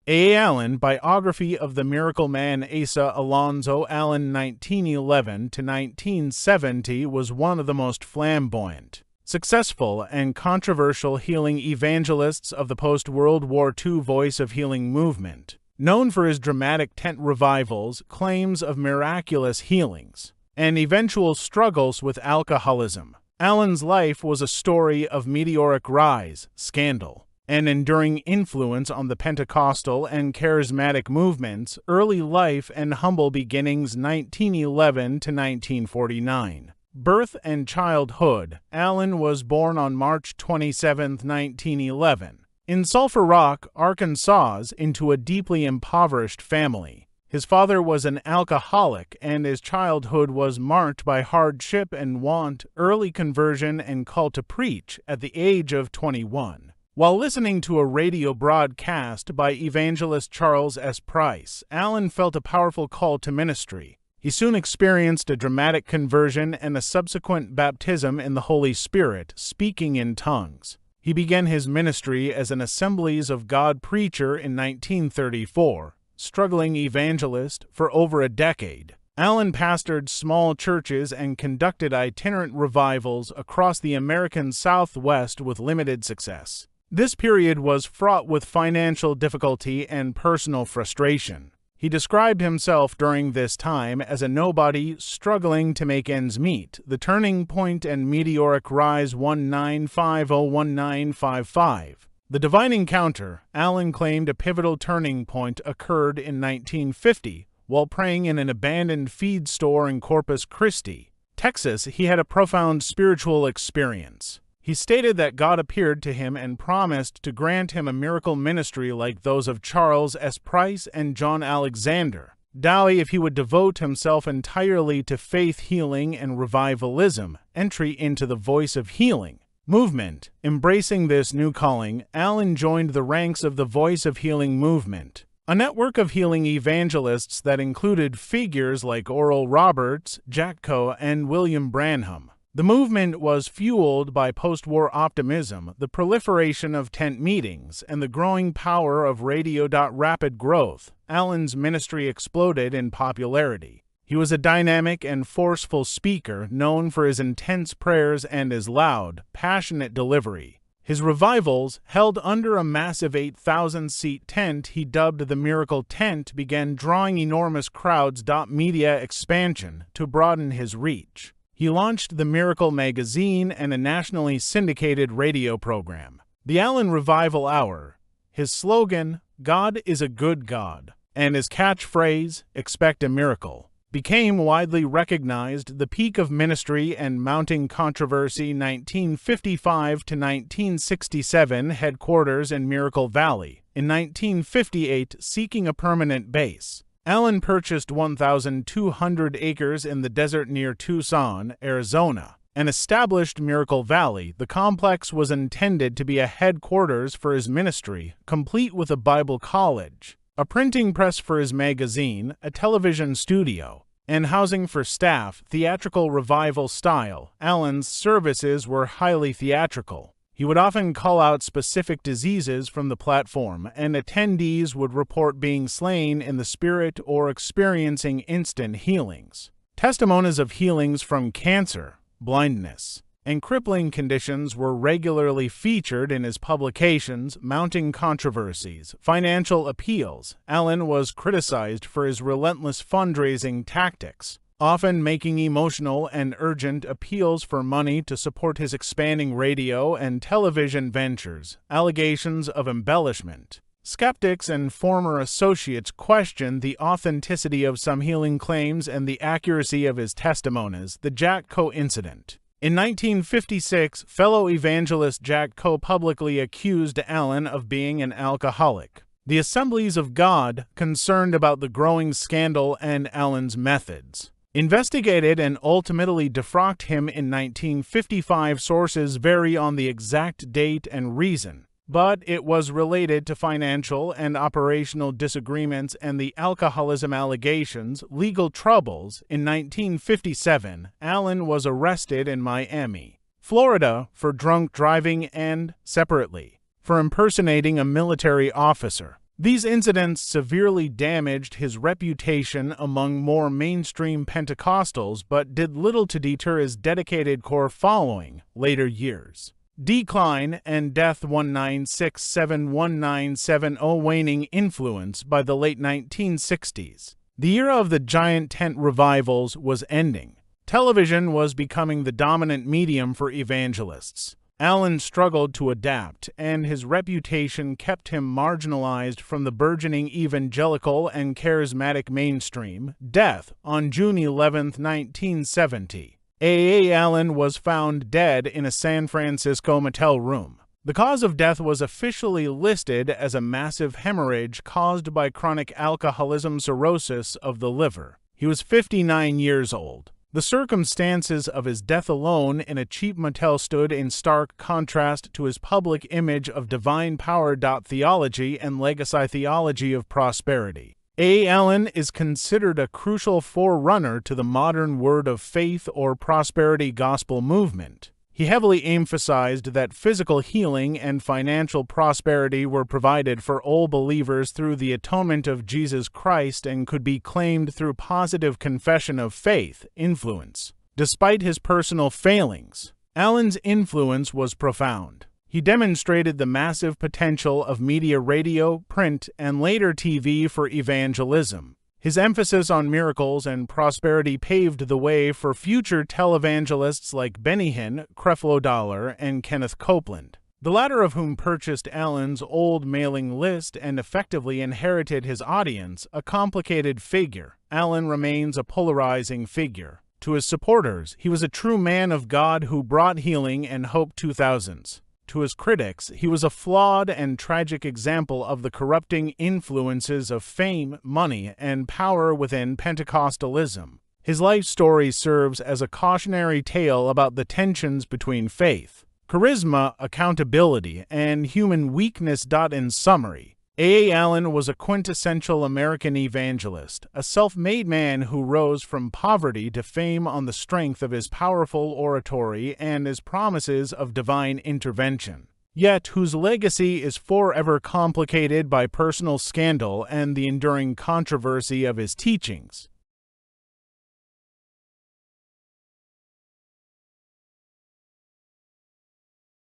A. Allen, Biography of the Miracle Man Asa Alonzo Allen 1911 to 1970 was one of the most flamboyant, successful, and controversial healing evangelists of the post-World War II Voice of Healing movement, known for his dramatic tent revivals, claims of miraculous healings, and eventual struggles with alcoholism. Allen's life was a story of meteoric rise, scandal, and enduring influence on the Pentecostal and charismatic movements, early life and humble beginnings 1911 to 1949. Birth and childhood. Allen was born on March 27, 1911, in Sulphur Rock, Arkansas, into a deeply impoverished family. His father was an alcoholic, and his childhood was marked by hardship and want, early conversion, and call to preach at the age of 21. While listening to a radio broadcast by evangelist Charles S. Price, Allen felt a powerful call to ministry. He soon experienced a dramatic conversion and a subsequent baptism in the Holy Spirit, speaking in tongues. He began his ministry as an Assemblies of God preacher in 1934, struggling evangelist for over a decade. Allen pastored small churches and conducted itinerant revivals across the American Southwest with limited success. This period was fraught with financial difficulty and personal frustration. He described himself during this time as a nobody struggling to make ends meet. The Turning Point and Meteoric Rise 1950-1955. The Divine Encounter. Allen claimed a pivotal turning point occurred in 1950 while praying in an abandoned feed store in Corpus Christi, Texas. He had a profound spiritual experience. He stated that God appeared to him and promised to grant him a miracle ministry like those of Charles S. Price and John Alexander Dowie if he would devote himself entirely to faith healing and revivalism. Entry into the Voice of Healing movement. Embracing this new calling, Allen joined the ranks of the Voice of Healing movement, a network of healing evangelists that included figures like Oral Roberts, Jack Coe, and William Branham. The movement was fueled by post-war optimism, the proliferation of tent meetings, and the growing power of radio. Rapid growth. Allen's ministry exploded in popularity. He was a dynamic and forceful speaker, known for his intense prayers and his loud, passionate delivery. His revivals, held under a massive 8,000-seat tent he dubbed the Miracle Tent, began drawing enormous crowds. Media expansion to broaden his reach. He launched the Miracle magazine and a nationally syndicated radio program, The Allen Revival Hour. His slogan, "God is a good God," and his catchphrase, "Expect a miracle," became widely recognized. The peak of ministry and mounting controversy 1955 to 1967, headquarters in Miracle Valley. In 1958, seeking a permanent base, Allen purchased 1,200 acres in the desert near Tucson, Arizona, and established Miracle Valley. The complex was intended to be a headquarters for his ministry, complete with a Bible college, a printing press for his magazine, a television studio, and housing for staff. Theatrical revival style. Allen's services were highly theatrical. He would often call out specific diseases from the platform, and attendees would report being slain in the spirit or experiencing instant healings. Testimonies of healings from cancer, blindness, and crippling conditions were regularly featured in his publications. Mounting controversies. Financial appeals. Allen was criticized for his relentless fundraising tactics, often making emotional and urgent appeals for money to support his expanding radio and television ventures. Allegations of embellishment. Skeptics and former associates questioned the authenticity of some healing claims and the accuracy of his testimonies. The Jack Coe incident. In 1956, fellow evangelist Jack Coe publicly accused Allen of being an alcoholic. The Assemblies of God, concerned about the growing scandal and Allen's methods, investigated and ultimately defrocked him in 1955. Sources vary on the exact date and reason, but it was related to financial and operational disagreements and the alcoholism allegations. Legal troubles. In 1957, Allen was arrested in Miami, Florida, for drunk driving and, separately, for impersonating a military officer. These incidents severely damaged his reputation among more mainstream Pentecostals but did little to deter his dedicated core following later years. Decline and death 1967-1970 waning influence by the late 1960s. The era of the giant tent revivals was ending. Television was becoming the dominant medium for evangelists. Allen struggled to adapt, and his reputation kept him marginalized from the burgeoning evangelical and charismatic mainstream. Death on June 11, 1970. A. Allen was found dead in a San Francisco motel room. The cause of death was officially listed as a massive hemorrhage caused by chronic alcoholism cirrhosis of the liver. He was 59 years old. The circumstances of his death alone in a cheap motel stood in stark contrast to his public image of divine power theology and legacy theology of prosperity. A. Allen is considered a crucial forerunner to the modern word of faith or prosperity gospel movement. He heavily emphasized that physical healing and financial prosperity were provided for all believers through the atonement of Jesus Christ and could be claimed through positive confession of faith influence. Despite his personal failings, Allen's influence was profound. He demonstrated the massive potential of media, radio, print, and later TV for evangelism. His emphasis on miracles and prosperity paved the way for future televangelists like Benny Hinn, Creflo Dollar, and Kenneth Copeland, the latter of whom purchased Allen's old mailing list and effectively inherited his audience, a complicated figure. Allen remains a polarizing figure. To his supporters, he was a true man of God who brought healing and hope 2000s. To his critics, he was a flawed and tragic example of the corrupting influences of fame, money, and power within Pentecostalism. His life story serves as a cautionary tale about the tensions between faith, charisma, accountability, and human weakness. In summary, A. Allen was a quintessential American evangelist, a self-made man who rose from poverty to fame on the strength of his powerful oratory and his promises of divine intervention, yet whose legacy is forever complicated by personal scandal and the enduring controversy of his teachings.